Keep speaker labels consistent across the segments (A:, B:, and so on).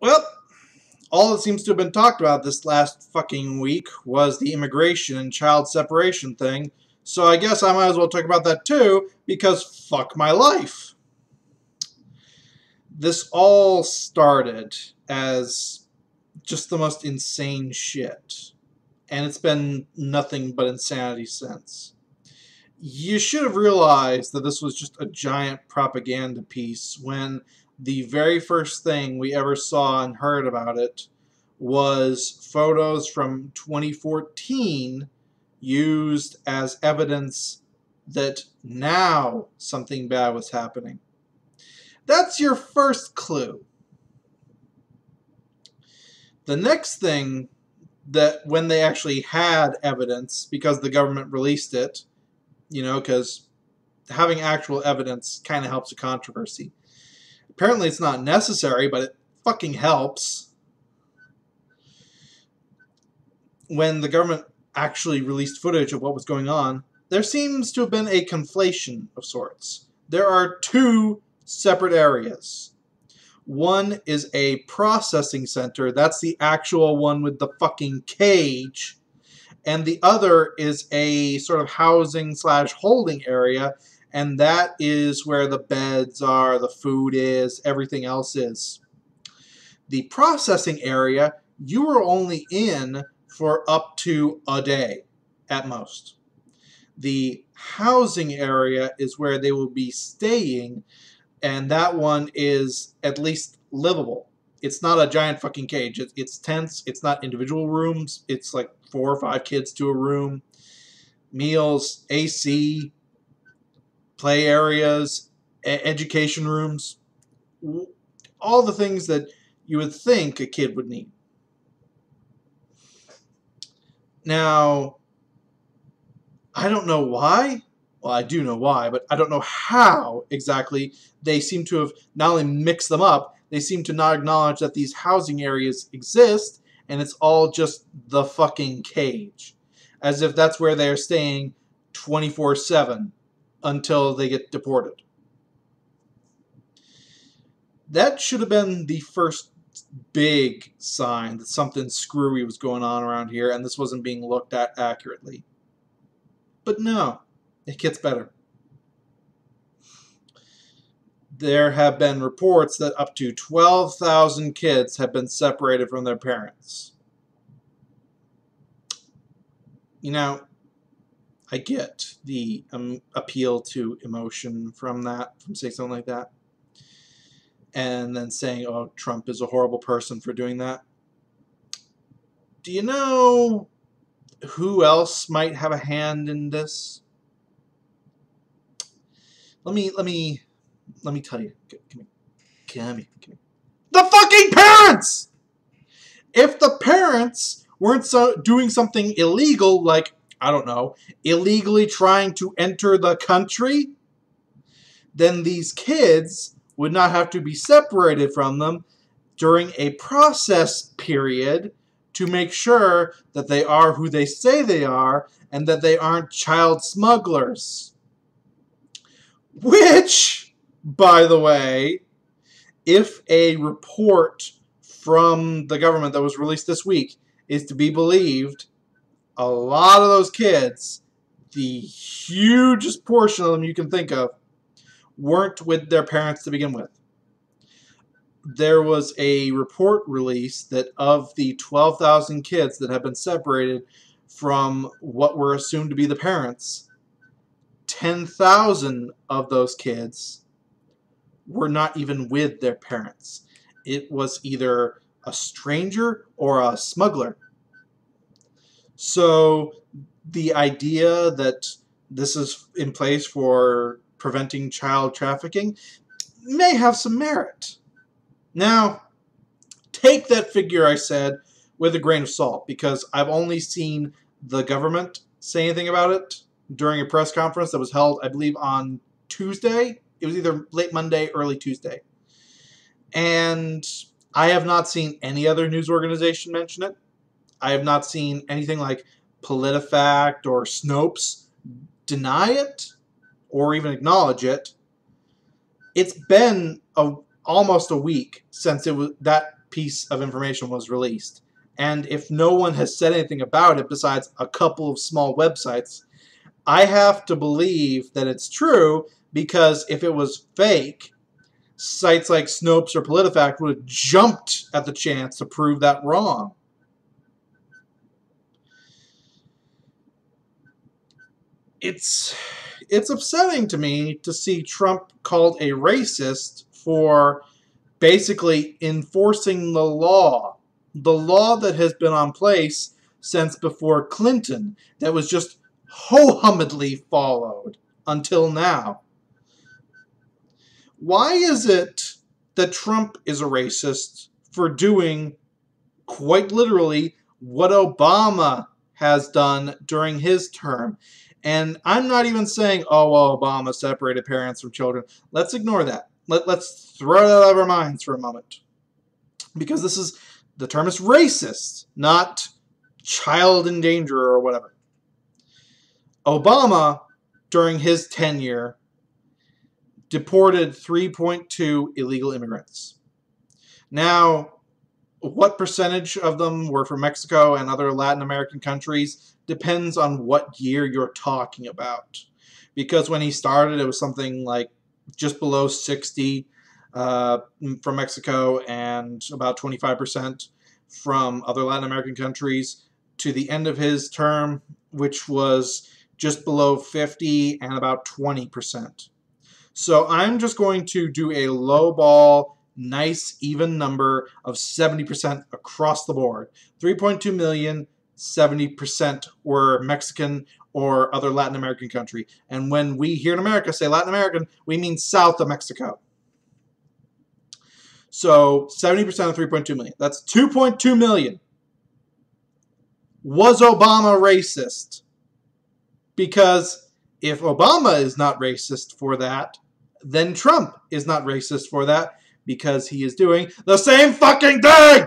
A: Well, all that seems to have been talked about this last fucking week was the immigration and child separation thing, so I guess I might as well talk about that too, because fuck my life. This all started as just the most insane shit, and it's been nothing but insanity since. You should have realized that this was just a giant propaganda piece when the very first thing we ever saw and heard about it was photos from 2014 used as evidence that now something bad was happening. That's your first clue. The next thing, that when they actually had evidence, because the government released it, because having actual evidence kind of helps a controversy. Apparently it's not necessary, but it fucking helps. When the government actually released footage of what was going on, there seems to have been a conflation of sorts. There are two separate areas. One is a processing center. That's the actual one with the fucking cage. And the other is a sort of housing/holding area, and that is where the beds are, the food is, everything else is. The processing area, you are only in for up to a day, at most. The housing area is where they will be staying, and that one is at least livable. It's not a giant fucking cage. It's tents. It's not individual rooms. It's like 4 or 5 kids to a room. Meals, AC, play areas, education rooms. All the things that you would think a kid would need. Now, I don't know why. Well, I do know why, but I don't know how exactly they seem to have not only mixed them up, they seem to not acknowledge that these housing areas exist, and it's all just the fucking cage. As if that's where they're staying 24/7 until they get deported. That should have been the first big sign that something screwy was going on around here, and this wasn't being looked at accurately. But no, it gets better. There have been reports that up to 12,000 kids have been separated from their parents. I get the appeal to emotion from saying something like that. And then saying, oh, Trump is a horrible person for doing that. Do you know who else might have a hand in this? Let me tell you. Come here. The fucking parents! If the parents weren't doing something illegal, like, I don't know, illegally trying to enter the country, then these kids would not have to be separated from them during a process period to make sure that they are who they say they are and that they aren't child smugglers. Which, by the way, if a report from the government that was released this week is to be believed, a lot of those kids, the hugest portion of them you can think of, weren't with their parents to begin with. There was a report released that of the 12,000 kids that have been separated from what were assumed to be the parents, 10,000 of those kids were not even with their parents. It was either a stranger or a smuggler. So the idea that this is in place for preventing child trafficking may have some merit. Now, take that figure I said with a grain of salt, because I've only seen the government say anything about it during a press conference that was held, I believe, on Tuesday. It was either late Monday, early Tuesday. And I have not seen any other news organization mention it. I have not seen anything like PolitiFact or Snopes deny it or even acknowledge it. It's been almost a week since that piece of information was released. And if no one has said anything about it besides a couple of small websites, I have to believe that it's true, because if it was fake, sites like Snopes or PolitiFact would have jumped at the chance to prove that wrong. It's upsetting to me to see Trump called a racist for basically enforcing the law that has been on place since before Clinton, that was just ho-hummedly followed until now. Why is it that Trump is a racist for doing, quite literally, what Obama has done during his term? And I'm not even saying, oh, well, Obama separated parents from children. Let's ignore that. Let's throw that out of our minds for a moment. Because the term is racist, not child endangerer or whatever. Obama, during his tenure, deported 3.2 illegal immigrants. Now, what percentage of them were from Mexico and other Latin American countries depends on what year you're talking about. Because when he started, it was something like just below 60 from Mexico and about 25% from other Latin American countries, to the end of his term, which was just below 50 and about 20%. So I'm just going to do a low ball, nice even number of 70% across the board. 3.2 million, 70% were Mexican or other Latin American country. And when we here in America say Latin American, we mean south of Mexico. So 70% of 3.2 million. That's 2.2 million. Was Obama racist? Because if Obama is not racist for that, then Trump is not racist for that, because he is doing the same fucking thing!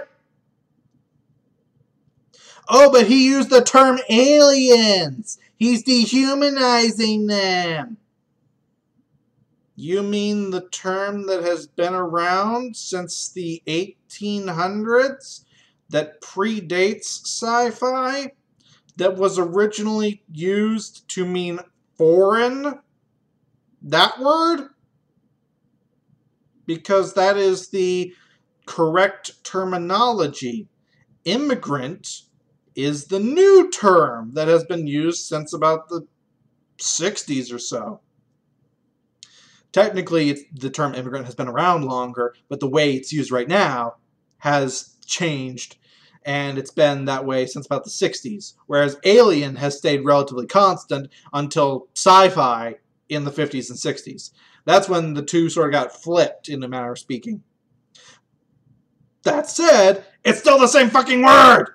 A: Oh, but he used the term aliens! He's dehumanizing them! You mean the term that has been around since the 1800s? That predates sci-fi? That was originally used to mean foreign? That word? Because that is the correct terminology. Immigrant is the new term that has been used since about the 60s or so. Technically, the term immigrant has been around longer, but the way it's used right now has changed, and it's been that way since about the 60s, whereas alien has stayed relatively constant until sci-fi in the 50s and 60s. That's when the two sort of got flipped, in a manner of speaking. That said, it's still the same fucking word!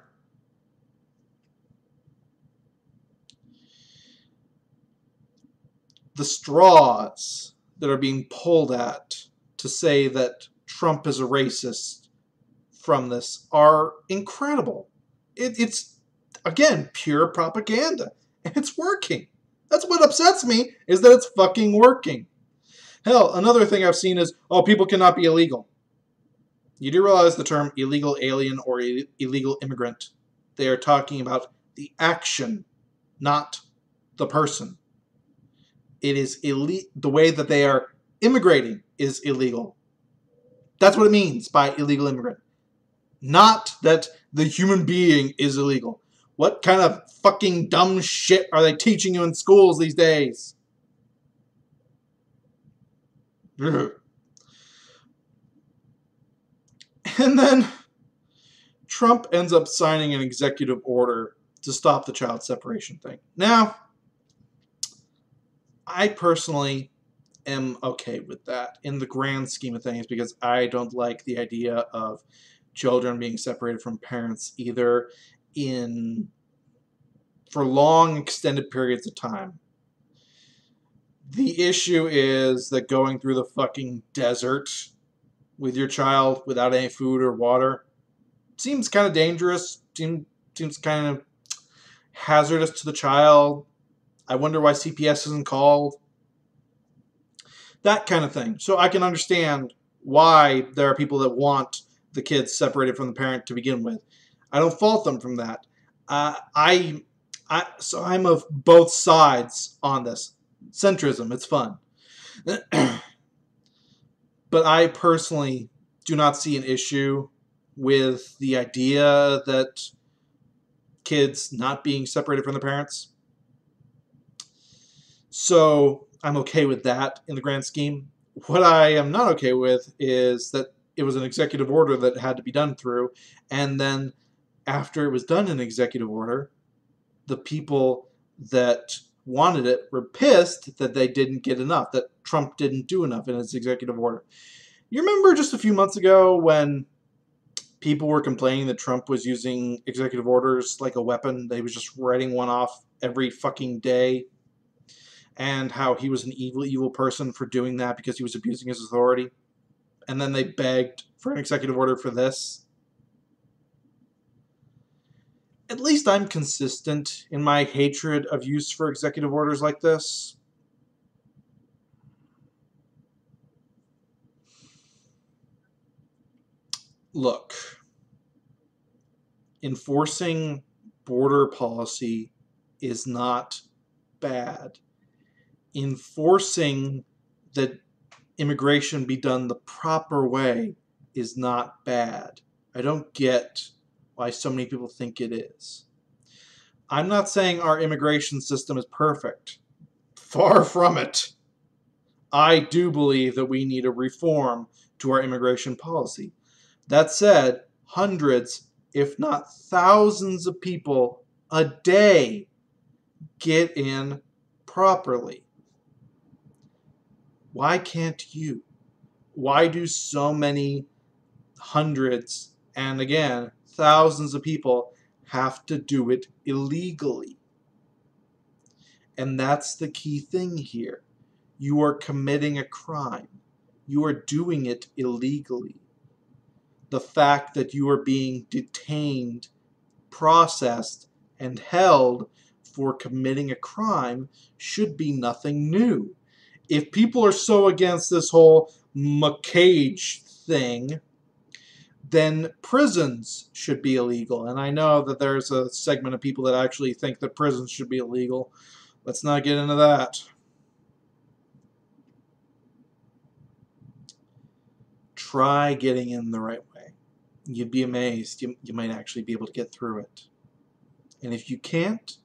A: The straws that are being pulled at to say that Trump is a racist from this are incredible. It's, again, pure propaganda. And it's working. That's what upsets me, is that it's fucking working. Hell, another thing I've seen is, oh, people cannot be illegal. You do realize the term illegal alien or illegal immigrant. They are talking about the action, not the person. It is the way that they are immigrating is illegal. That's what it means by illegal immigrant. Not that the human being is illegal. What kind of fucking dumb shit are they teaching you in schools these days? Ugh. And then Trump ends up signing an executive order to stop the child separation thing. Now, I personally am okay with that in the grand scheme of things, because I don't like the idea of children being separated from parents either for long extended periods of time. The issue is that going through the fucking desert with your child without any food or water seems kind of dangerous, seems kind of hazardous to the child. I wonder why CPS isn't called. That kind of thing. So I can understand why there are people that want the kids separated from the parent to begin with. I don't fault them from that. So I'm of both sides on this. Centrism, it's fun. But I personally do not see an issue with the idea that kids not being separated from the parents. So I'm okay with that in the grand scheme. What I am not okay with is that it was an executive order that had to be done through, and then after it was done in executive order, the people that wanted it were pissed that they didn't get enough, that Trump didn't do enough in his executive order. You remember just a few months ago when people were complaining that Trump was using executive orders like a weapon? They was just writing one off every fucking day, and how he was an evil, evil person for doing that because he was abusing his authority. And then they begged for an executive order for this. At least I'm consistent in my hatred of use for executive orders like this. Look, enforcing border policy is not bad. Enforcing that immigration be done the proper way is not bad. I don't get why so many people think it is. I'm not saying our immigration system is perfect. Far from it. I do believe that we need a reform to our immigration policy. That said, hundreds, if not thousands of people a day get in properly. Why can't you? Why do so many hundreds, and again, thousands of people have to do it illegally? And that's the key thing here. You are committing a crime. You are doing it illegally. The fact that you are being detained, processed, and held for committing a crime should be nothing new. If people are so against this whole McCage thing, then prisons should be illegal. And I know that there's a segment of people that actually think that prisons should be illegal. Let's not get into that. Try getting in the right way. You'd be amazed. You might actually be able to get through it. And if you can't,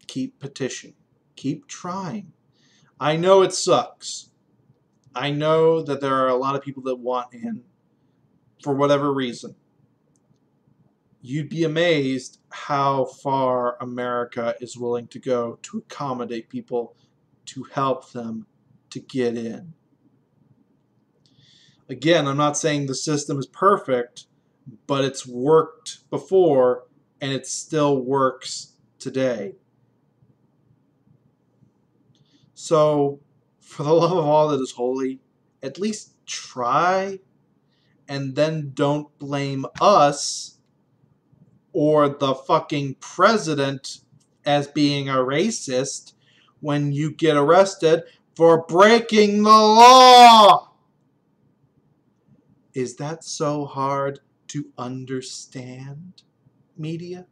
A: keep petitioning. Keep trying. I know it sucks. I know that there are a lot of people that want in for whatever reason. You'd be amazed how far America is willing to go to accommodate people, to help them to get in. Again, I'm not saying the system is perfect, but it's worked before and it still works today. So, for the love of all that is holy, at least try, and then don't blame us or the fucking president as being a racist when you get arrested for breaking the law. Is that so hard to understand, media?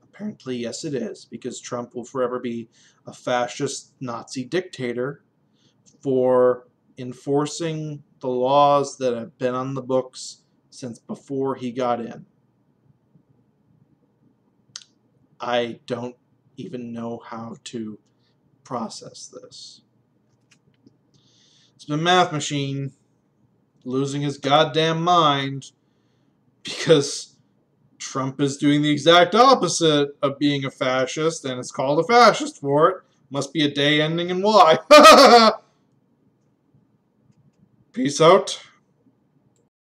A: Apparently, yes, it is, because Trump will forever be a fascist Nazi dictator for enforcing the laws that have been on the books since before he got in. I don't even know how to process this. It's been Math Machine losing his goddamn mind because Trump is doing the exact opposite of being a fascist, and it's called a fascist for it. Must be a day ending in Y. Peace out.